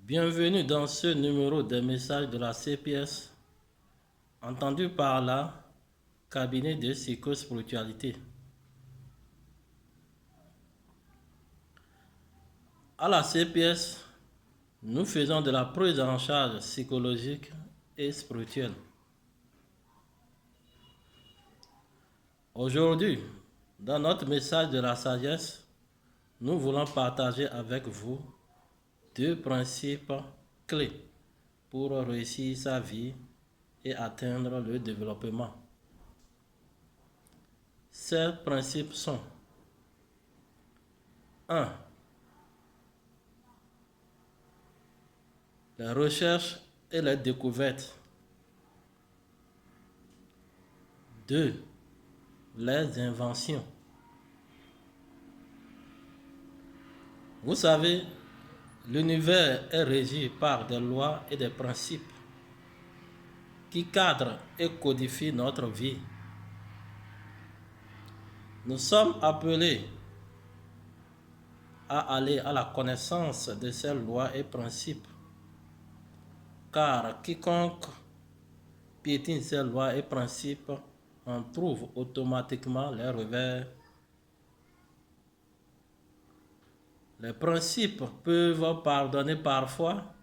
Bienvenue dans ce numéro des messages de la CPS, entendu par la cabinet de psychospiritualité. À la CPS, nous faisons de la prise en charge psychologique et spirituelle. Aujourd'hui, dans notre message de la sagesse, nous voulons partager avec vous deux principes clés pour réussir sa vie et atteindre le développement. Ces principes sont 1. Les recherches et les découvertes. 2. Les inventions. Vous savez, l'univers est régi par des lois et des principes qui cadrent et codifient notre vie. Nous sommes appelés à aller à la connaissance de ces lois et principes, car quiconque piétine ces lois et principes en trouve automatiquement les revers. Les principes peuvent pardonner parfois,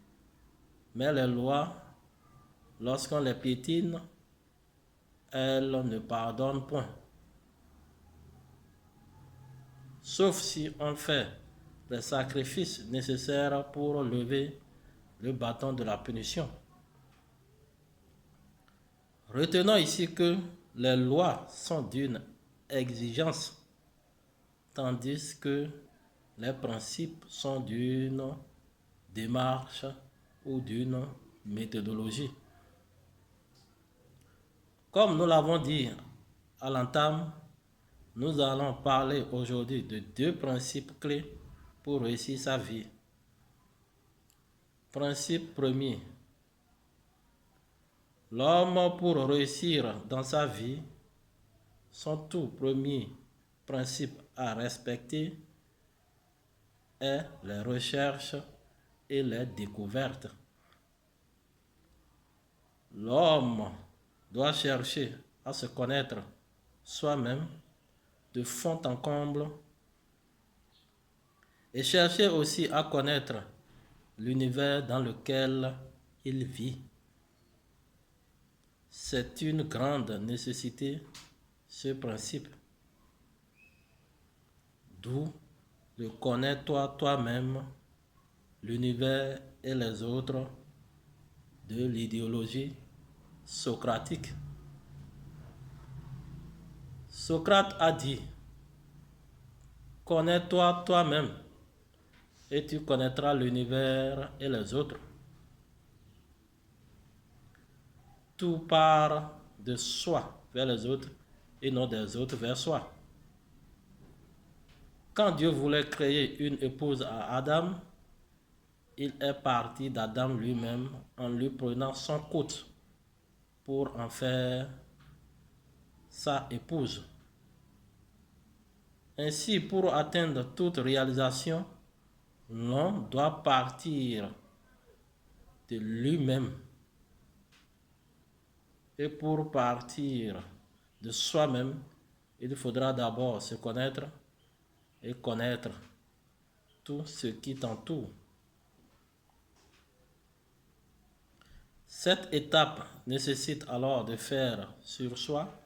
mais les lois, lorsqu'on les piétine, elles ne pardonnent point. Sauf si on fait les sacrifices nécessaires pour lever le bâton de la punition. Retenons ici que les lois sont d'une exigence, tandis que les principes sont d'une démarche ou d'une méthodologie. Comme nous l'avons dit à l'entame, nous allons parler aujourd'hui de deux principes clés pour réussir sa vie. Principe premier. L'homme, pour réussir dans sa vie, son tout premier principe à respecter est les recherches et les découvertes. L'homme doit chercher à se connaître soi-même de fond en comble et chercher aussi à connaître l'univers dans lequel il vit. C'est une grande nécessité, ce principe. D'où le connais-toi toi-même, l'univers et les autres de l'idéologie socratique. Socrate a dit, connais-toi toi-même et tu connaîtras l'univers et les autres. Tout part de soi vers les autres et non des autres vers soi. Quand Dieu voulait créer une épouse à Adam, il est parti d'Adam lui-même en lui prenant son côte pour en faire sa épouse. Ainsi, pour atteindre toute réalisation, l'homme doit partir de lui-même. Et pour partir de soi-même, il faudra d'abord se connaître et connaître tout ce qui t'entoure. Cette étape nécessite alors de faire sur soi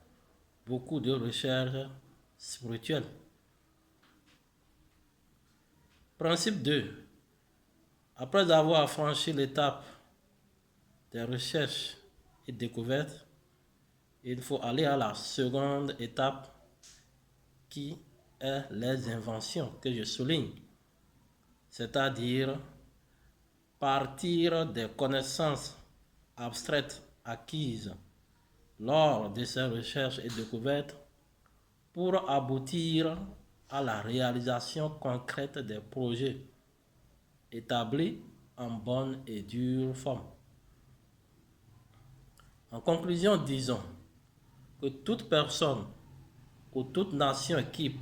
beaucoup de recherches spirituelles. Principe 2. Après avoir franchi l'étape des recherches et découvertes, il faut aller à la seconde étape qui est les inventions que je souligne, c'est-à-dire partir des connaissances abstraites acquises lors de ces recherches et découvertes pour aboutir à la réalisation concrète des projets établis en bonne et due forme. En conclusion, disons que toute personne ou toute nation qui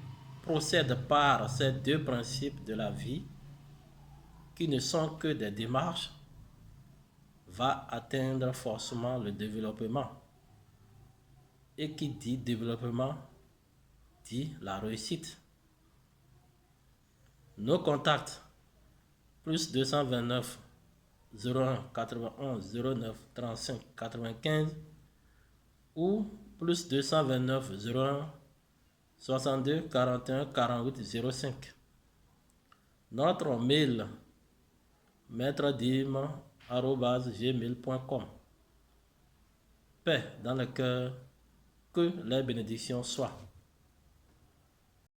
procède par ces deux principes de la vie qui ne sont que des démarches va atteindre forcément le développement. Et qui dit développement dit la réussite. Nos contacts, plus 229 01 91 09 35 95 ou plus 229 01 62 41 48 05. Notre mail maîtredim@gmail.com. Paix dans le cœur, que les bénédictions soient.